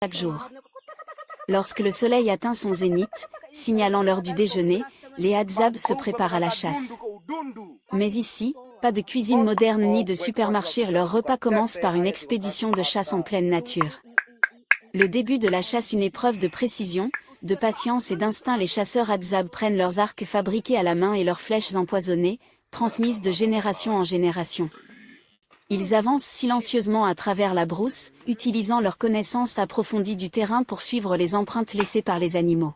chaque jour. Lorsque le soleil atteint son zénith, signalant l'heure du déjeuner, les Hadzabe se préparent à la chasse. Mais ici, pas de cuisine moderne ni de supermarché, leur repas commence par une expédition de chasse en pleine nature. Le début de la chasse, une épreuve de précision, de patience et d'instinct. Les chasseurs Hadzabe prennent leurs arcs fabriqués à la main et leurs flèches empoisonnées, transmises de génération en génération. Ils avancent silencieusement à travers la brousse, utilisant leur connaissance approfondie du terrain pour suivre les empreintes laissées par les animaux.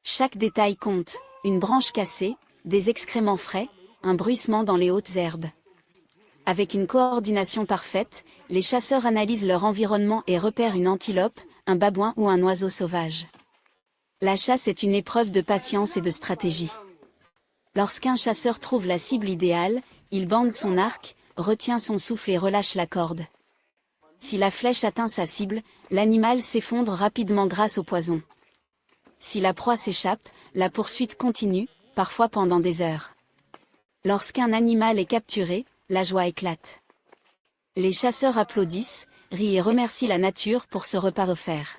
Chaque détail compte, une branche cassée, des excréments frais, un bruissement dans les hautes herbes. Avec une coordination parfaite, les chasseurs analysent leur environnement et repèrent une antilope, un babouin ou un oiseau sauvage. La chasse est une épreuve de patience et de stratégie. Lorsqu'un chasseur trouve la cible idéale, il bande son arc, retient son souffle et relâche la corde. Si la flèche atteint sa cible, l'animal s'effondre rapidement grâce au poison. Si la proie s'échappe, la poursuite continue, parfois pendant des heures. Lorsqu'un animal est capturé, la joie éclate. Les chasseurs applaudissent, rient et remercient la nature pour ce repas offert.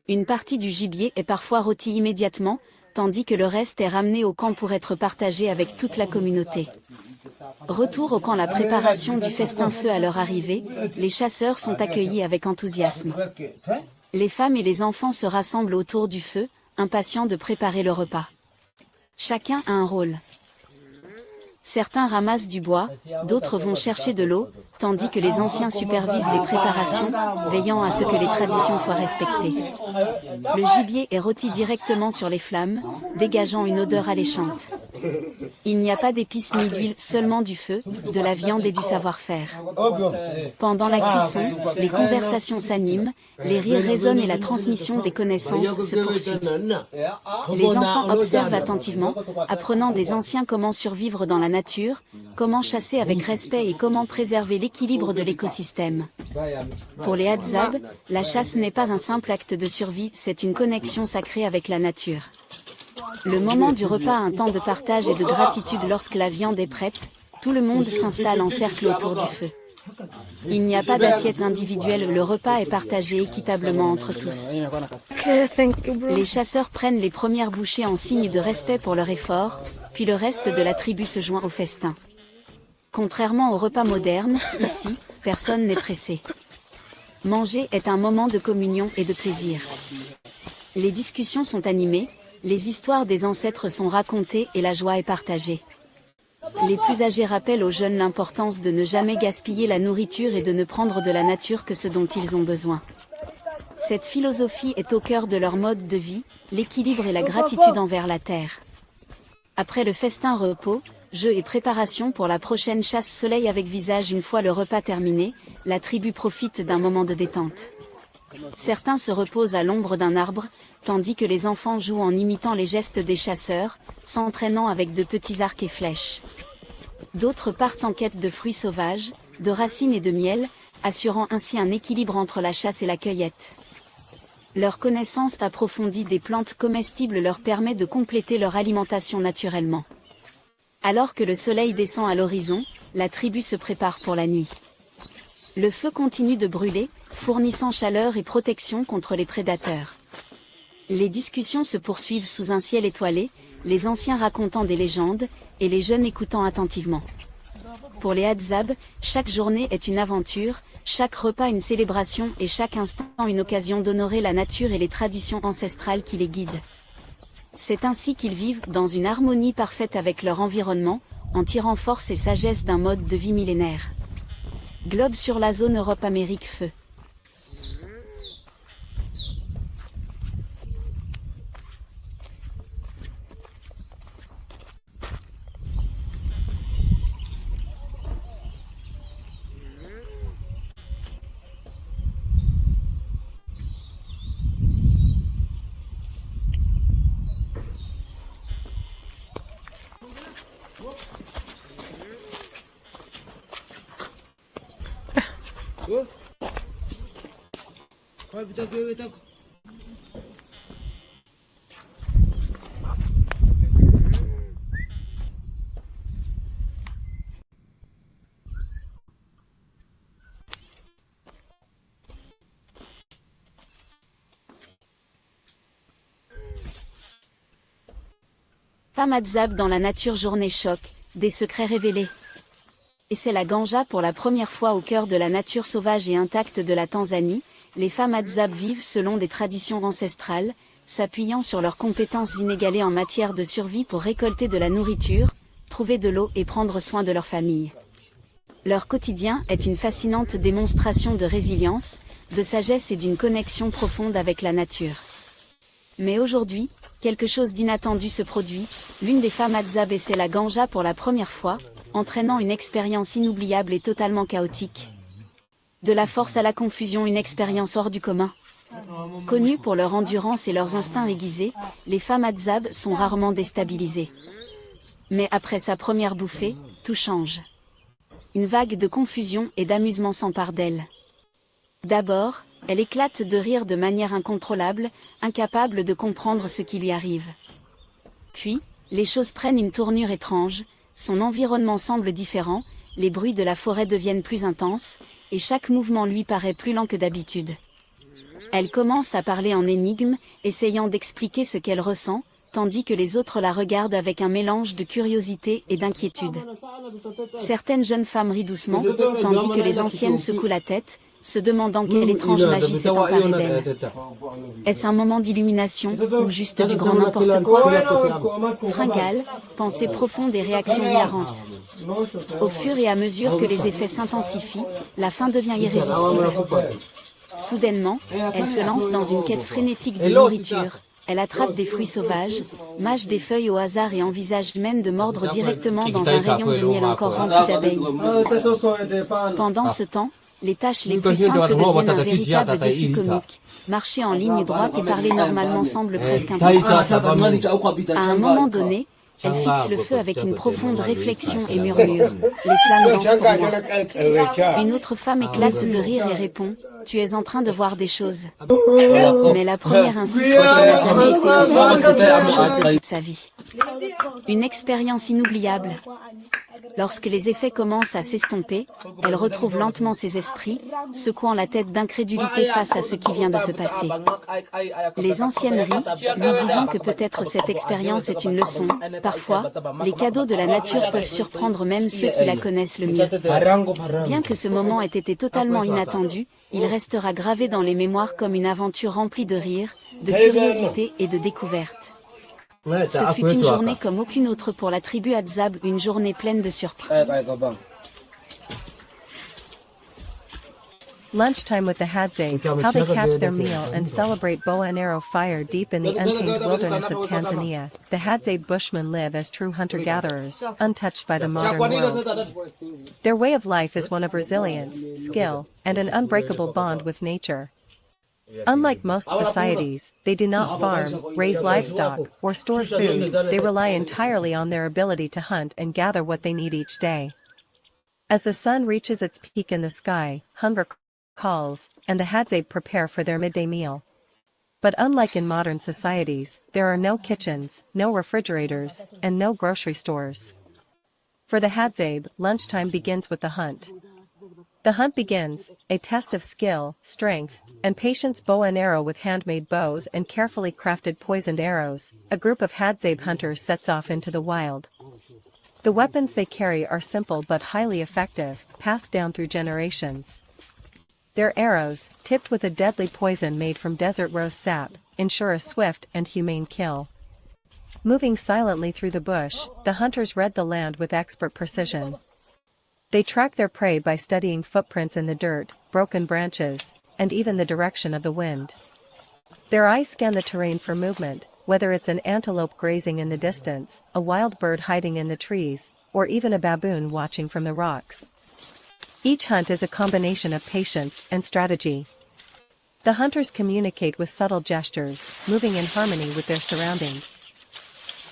Une partie du gibier est parfois rôtie immédiatement, tandis que le reste est ramené au camp pour être partagé avec toute la communauté. Retour au camp. La préparation du festin-feu. À leur arrivée, les chasseurs sont accueillis avec enthousiasme. Les femmes et les enfants se rassemblent autour du feu, impatients de préparer le repas. Chacun a un rôle. Certains ramassent du bois, d'autres vont chercher de l'eau, tandis que les anciens supervisent les préparations, veillant à ce que les traditions soient respectées. Le gibier est rôti directement sur les flammes, dégageant une odeur alléchante. Il n'y a pas d'épices ni d'huile, seulement du feu, de la viande et du savoir-faire. Pendant la cuisson, les conversations s'animent, les rires résonnent et la transmission des connaissances se poursuit. Les enfants observent attentivement, apprenant des anciens comment survivre dans la nature, comment chasser avec respect et comment préserver l'équilibre de l'écosystème. Pour les Hadzabe, la chasse n'est pas un simple acte de survie, c'est une connexion sacrée avec la nature. Le moment du repas a un temps de partage et de gratitude. Lorsque la viande est prête, tout le monde s'installe en cercle autour du feu. Il n'y a pas d'assiette individuelle, le repas est partagé équitablement entre tous. Les chasseurs prennent les premières bouchées en signe de respect pour leur effort, puis le reste de la tribu se joint au festin. Contrairement au repas moderne, ici, personne n'est pressé. Manger est un moment de communion et de plaisir. Les discussions sont animées, les histoires des ancêtres sont racontées et la joie est partagée. Les plus âgés rappellent aux jeunes l'importance de ne jamais gaspiller la nourriture et de ne prendre de la nature que ce dont ils ont besoin. Cette philosophie est au cœur de leur mode de vie, l'équilibre et la gratitude envers la terre. Après le festin, repos, jeux et préparation pour la prochaine chasse. Soleil avec visage. Une fois le repas terminé, la tribu profite d'un moment de détente. Certains se reposent à l'ombre d'un arbre, tandis que les enfants jouent en imitant les gestes des chasseurs, s'entraînant avec de petits arcs et flèches. D'autres partent en quête de fruits sauvages, de racines et de miel, assurant ainsi un équilibre entre la chasse et la cueillette. Leur connaissance approfondie des plantes comestibles leur permet de compléter leur alimentation naturellement. Alors que le soleil descend à l'horizon, la tribu se prépare pour la nuit. Le feu continue de brûler, fournissant chaleur et protection contre les prédateurs. Les discussions se poursuivent sous un ciel étoilé, les anciens racontant des légendes, et les jeunes écoutant attentivement. Pour les Hadzabe, chaque journée est une aventure, chaque repas une célébration et chaque instant une occasion d'honorer la nature et les traditions ancestrales qui les guident. C'est ainsi qu'ils vivent dans une harmonie parfaite avec leur environnement, en tirant force et sagesse d'un mode de vie millénaire. Globe sur la zone Europe-Amérique. Feu. Femme Hadzabe dans la nature, journée choc, des secrets révélés. Et c'est la ganja pour la première fois au cœur de la nature sauvage et intacte de la Tanzanie. Les femmes Hadzabe vivent selon des traditions ancestrales, s'appuyant sur leurs compétences inégalées en matière de survie pour récolter de la nourriture, trouver de l'eau et prendre soin de leur famille. Leur quotidien est une fascinante démonstration de résilience, de sagesse et d'une connexion profonde avec la nature. Mais aujourd'hui, quelque chose d'inattendu se produit, l'une des femmes Hadzabe essaie la ganja pour la première fois, entraînant une expérience inoubliable et totalement chaotique. De la force à la confusion, une expérience hors du commun. Connues pour leur endurance et leurs instincts aiguisés, les femmes Hadzabe sont rarement déstabilisées. Mais après sa première bouffée, tout change. Une vague de confusion et d'amusement s'empare d'elle. D'abord, elle éclate de rire de manière incontrôlable, incapable de comprendre ce qui lui arrive. Puis, les choses prennent une tournure étrange, son environnement semble différent, les bruits de la forêt deviennent plus intenses, et chaque mouvement lui paraît plus lent que d'habitude. Elle commence à parler en énigme, essayant d'expliquer ce qu'elle ressent, tandis que les autres la regardent avec un mélange de curiosité et d'inquiétude. Certaines jeunes femmes rient doucement, tandis que les anciennes secouent la tête, se demandant quelle étrange magie s'est emparée d'elle. Est-ce un moment d'illumination, ou juste du grand n'importe quoi? Fringales, pensées profondes et réactions hilarantes. Au fur et à mesure que les effets s'intensifient, la faim devient irrésistible. Soudainement, elle se lance dans une quête frénétique de nourriture. Elle attrape des fruits sauvages, mâche des feuilles au hasard et envisage même de mordre directement dans un rayon de miel encore rempli d'abeilles. Pendant ce temps, les tâches les plus simples deviennent un véritable défi comique. Marcher en ligne droite et parler normalement semble presque impossible. À un moment donné, elle fixe le feu avec une profonde réflexion et murmure « Les flammes dansent pour moi ». Une autre femme éclate de rire et répond « Tu es en train de voir des choses ». Mais la première insiste qu'elle n'a jamais été aussi surprise quelque chose de toute sa vie. Une expérience inoubliable. Lorsque les effets commencent à s'estomper, elle retrouve lentement ses esprits, secouant la tête d'incrédulité face à ce qui vient de se passer. Les anciennes rient, lui disant que peut-être cette expérience est une leçon. Parfois, les cadeaux de la nature peuvent surprendre même ceux qui la connaissent le mieux. Bien que ce moment ait été totalement inattendu, il restera gravé dans les mémoires comme une aventure remplie de rire, de curiosité et de découvertes. Ce fut une journée comme aucune autre pour la tribu Hadzabe, une journée pleine de surprises. Lunchtime with the Hadzabe, how they catch their meal and celebrate bow and arrow fire deep in the untamed wilderness of Tanzania. The Hadzabe Bushmen live as true hunter-gatherers, untouched by the modern world. Their way of life is one of resilience, skill, and an unbreakable bond with nature. Unlike most societies, they do not farm, raise livestock, or store food. They rely entirely on their ability to hunt and gather what they need each day. As the sun reaches its peak in the sky, hunger calls, and the Hadzabe prepare for their midday meal. But unlike in modern societies, there are no kitchens, no refrigerators, and no grocery stores. For the Hadzabe, lunchtime begins with the hunt. The hunt begins, a test of skill, strength, and patience. Bow and arrow with handmade bows and carefully crafted poisoned arrows, a group of Hadzabe hunters sets off into the wild. The weapons they carry are simple but highly effective, passed down through generations. Their arrows, tipped with a deadly poison made from desert rose sap, ensure a swift and humane kill. Moving silently through the bush, the hunters read the land with expert precision. They track their prey by studying footprints in the dirt, broken branches, and even the direction of the wind. Their eyes scan the terrain for movement, whether it's an antelope grazing in the distance, a wild bird hiding in the trees, or even a baboon watching from the rocks. Each hunt is a combination of patience and strategy. The hunters communicate with subtle gestures, moving in harmony with their surroundings.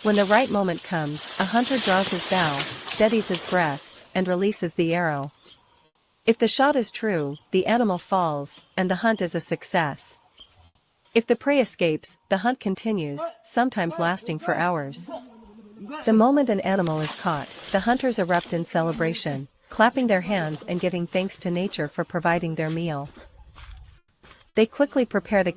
When the right moment comes, a hunter draws his bow, steadies his breath, and releases the arrow. If the shot is true, the animal falls, and the hunt is a success. If the prey escapes, the hunt continues, sometimes lasting for hours. The moment an animal is caught, the hunters erupt in celebration, clapping their hands and giving thanks to nature for providing their meal. They quickly prepare the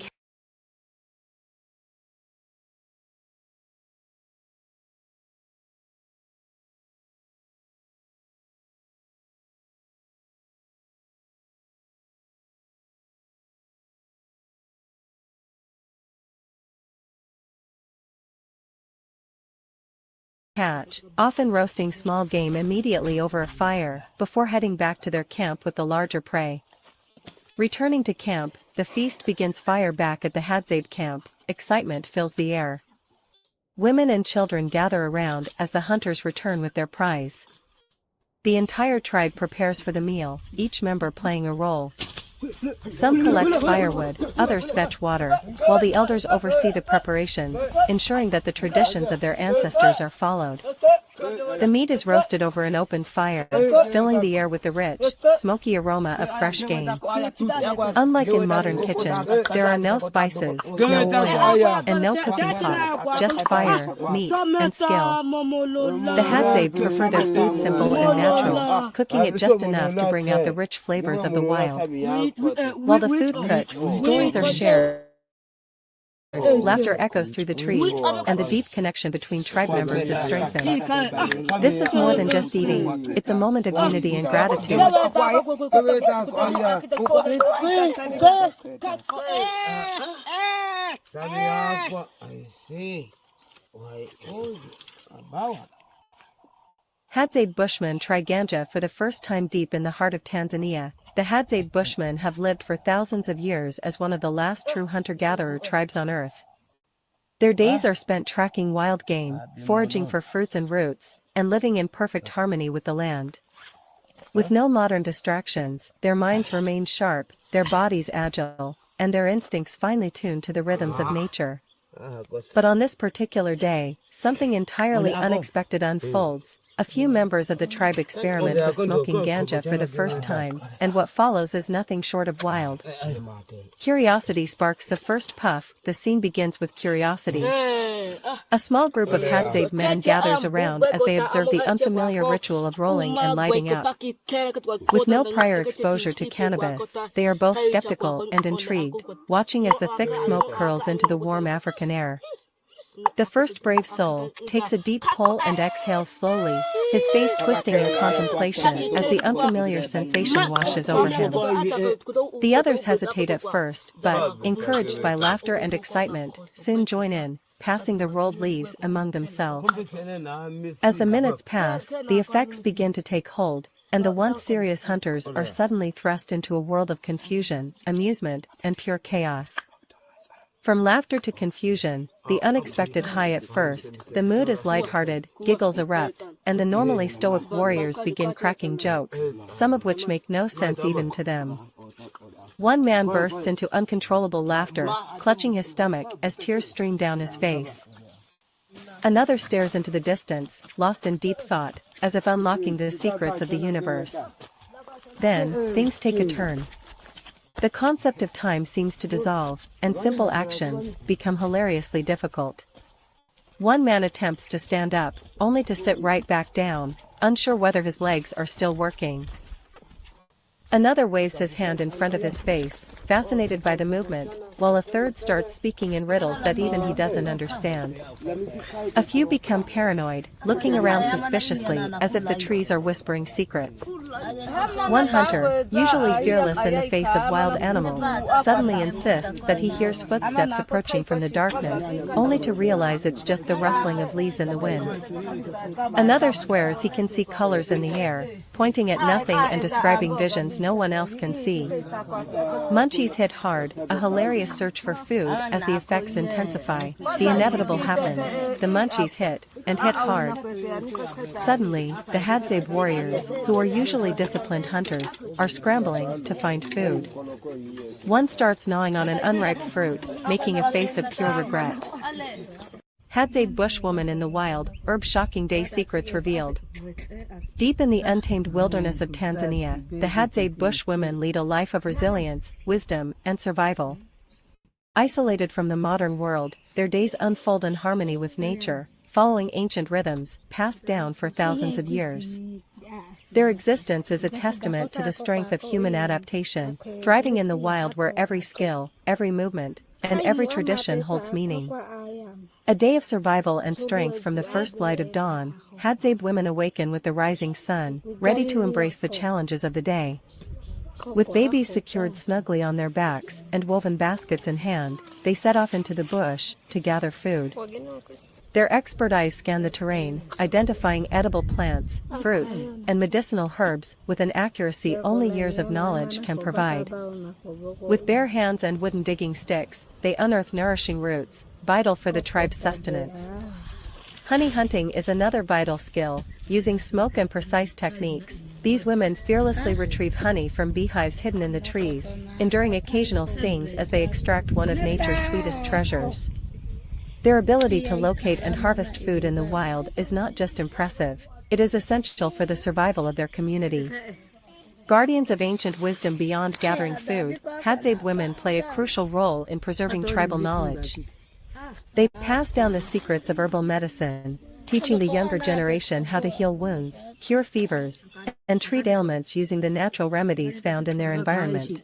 catch, often roasting small game immediately over a fire, before heading back to their camp with the larger prey. Returning to camp, the feast begins. Fire back at the Hadzabe camp, excitement fills the air. Women and children gather around as the hunters return with their prize. The entire tribe prepares for the meal, each member playing a role. Some collect firewood, others fetch water, while the elders oversee the preparations, ensuring that the traditions of their ancestors are followed. The meat is roasted over an open fire, filling the air with the rich, smoky aroma of fresh game. Unlike in modern kitchens, there are no spices, no oils, and no cooking pots, just fire, meat, and skill. The Hadzabe prefer their food simple and natural, cooking it just enough to bring out the rich flavors of the wild. While the food cooks, stories are shared. Laughter echoes through the trees, and the deep connection between tribe members is strengthened. This is more than just eating, it's a moment of unity and gratitude. Hadzabe Bushmen try ganja for the first time. Deep in the heart of Tanzania, the Hadzabe Bushmen have lived for thousands of years as one of the last true hunter-gatherer tribes on Earth. Their days are spent tracking wild game, foraging for fruits and roots, and living in perfect harmony with the land. With no modern distractions, their minds remain sharp, their bodies agile, and their instincts finely tuned to the rhythms of nature. But on this particular day, something entirely unexpected unfolds. A few members of the tribe experiment with smoking ganja for the first time, and what follows is nothing short of wild. Curiosity sparks the first puff. The scene begins with curiosity. A small group of Hadzabe men gathers around as they observe the unfamiliar ritual of rolling and lighting up. With no prior exposure to cannabis, they are both skeptical and intrigued, watching as the thick smoke curls into the warm African air. The first brave soul takes a deep pull and exhales slowly, his face twisting in contemplation as the unfamiliar sensation washes over him. The others hesitate at first, but, encouraged by laughter and excitement, soon join in, passing the rolled leaves among themselves. As the minutes pass, the effects begin to take hold, and the once serious hunters are suddenly thrust into a world of confusion, amusement, and pure chaos. From laughter to confusion, the unexpected high at first, the mood is lighthearted, giggles erupt, and the normally stoic warriors begin cracking jokes, some of which make no sense even to them. One man bursts into uncontrollable laughter, clutching his stomach as tears stream down his face. Another stares into the distance, lost in deep thought, as if unlocking the secrets of the universe. Then, things take a turn. The concept of time seems to dissolve, and simple actions become hilariously difficult. One man attempts to stand up, only to sit right back down, unsure whether his legs are still working. Another waves his hand in front of his face, fascinated by the movement, while a third starts speaking in riddles that even he doesn't understand. A few become paranoid, looking around suspiciously as if the trees are whispering secrets. One hunter, usually fearless in the face of wild animals, suddenly insists that he hears footsteps approaching from the darkness, only to realize it's just the rustling of leaves in the wind. Another swears he can see colors in the air, pointing at nothing and describing visions no one else can see. Munchies hit hard, a hilarious search for food as the effects intensify. The inevitable happens, the munchies hit, and hit hard. Suddenly, the Hadzabe warriors, who are usually disciplined hunters, are scrambling to find food. One starts gnawing on an unripe fruit, making a face of pure regret. Hadzabe bushwoman in the wild, herb shocking day secrets revealed. Deep in the untamed wilderness of Tanzania, the Hadzabe bushwomen lead a life of resilience, wisdom, and survival. Isolated from the modern world, their days unfold in harmony with nature, following ancient rhythms, passed down for thousands of years. Their existence is a testament to the strength of human adaptation, thriving in the wild where every skill, every movement, and every tradition holds meaning. A day of survival and strength from the first light of dawn, Hadzabe women awaken with the rising sun, ready to embrace the challenges of the day. With babies secured snugly on their backs and woven baskets in hand, they set off into the bush to gather food. Their expert eyes scan the terrain, identifying edible plants, fruits, and medicinal herbs with an accuracy only years of knowledge can provide. With bare hands and wooden digging sticks, they unearth nourishing roots, vital for the tribe's sustenance. Honey hunting is another vital skill. Using smoke and precise techniques, these women fearlessly retrieve honey from beehives hidden in the trees, enduring occasional stings as they extract one of nature's sweetest treasures. Their ability to locate and harvest food in the wild is not just impressive, it is essential for the survival of their community. Guardians of ancient wisdom beyond gathering food, Hadzabe women play a crucial role in preserving tribal knowledge. They pass down the secrets of herbal medicine, teaching the younger generation how to heal wounds, cure fevers, and treat ailments using the natural remedies found in their environment.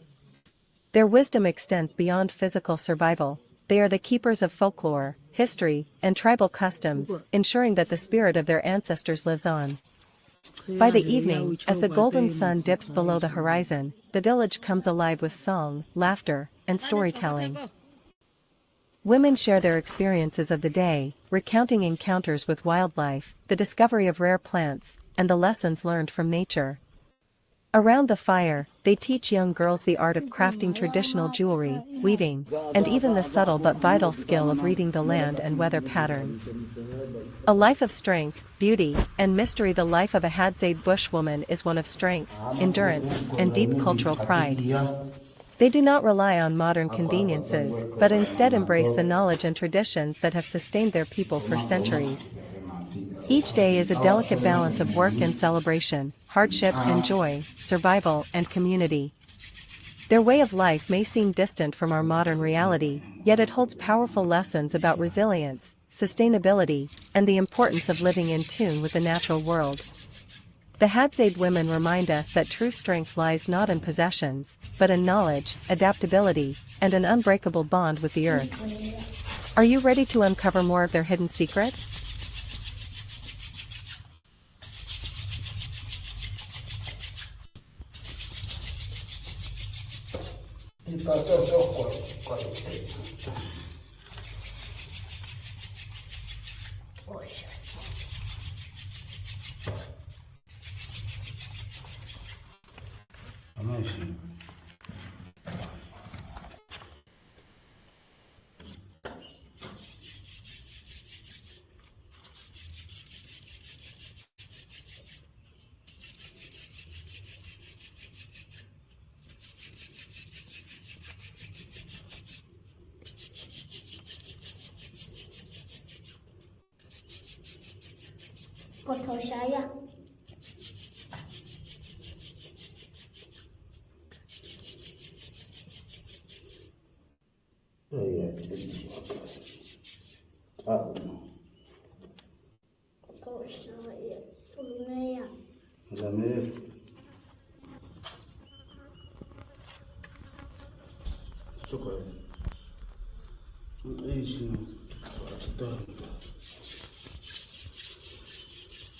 Their wisdom extends beyond physical survival. They are the keepers of folklore, history, and tribal customs, ensuring that the spirit of their ancestors lives on. By the evening, as the golden sun dips below the horizon, the village comes alive with song, laughter, and storytelling. Women share their experiences of the day, recounting encounters with wildlife, the discovery of rare plants, and the lessons learned from nature. Around the fire, they teach young girls the art of crafting traditional jewelry, weaving, and even the subtle but vital skill of reading the land and weather patterns. A life of strength, beauty, and mystery. The life of a Hadzabe bushwoman is one of strength, endurance, and deep cultural pride. They do not rely on modern conveniences, but instead embrace the knowledge and traditions that have sustained their people for centuries. Each day is a delicate balance of work and celebration, hardship and joy, survival and community. Their way of life may seem distant from our modern reality, yet it holds powerful lessons about resilience, sustainability, and the importance of living in tune with the natural world. The Hadzabe women remind us that true strength lies not in possessions, but in knowledge, adaptability, and an unbreakable bond with the earth. Are you ready to uncover more of their hidden secrets? Foto saya. Foto saya. Tolongnya.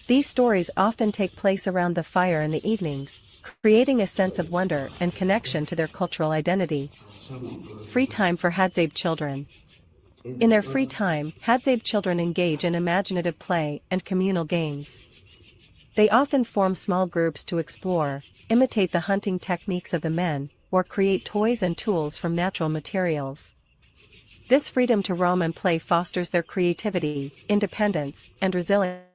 These stories often take place around the fire in the evenings, creating a sense of wonder and connection to their cultural identity. Free time for Hadzabe children. In their free time, Hadzabe children engage in imaginative play and communal games. They often form small groups to explore, imitate the hunting techniques of the men, or create toys and tools from natural materials. This freedom to roam and play fosters their creativity, independence, and resilience.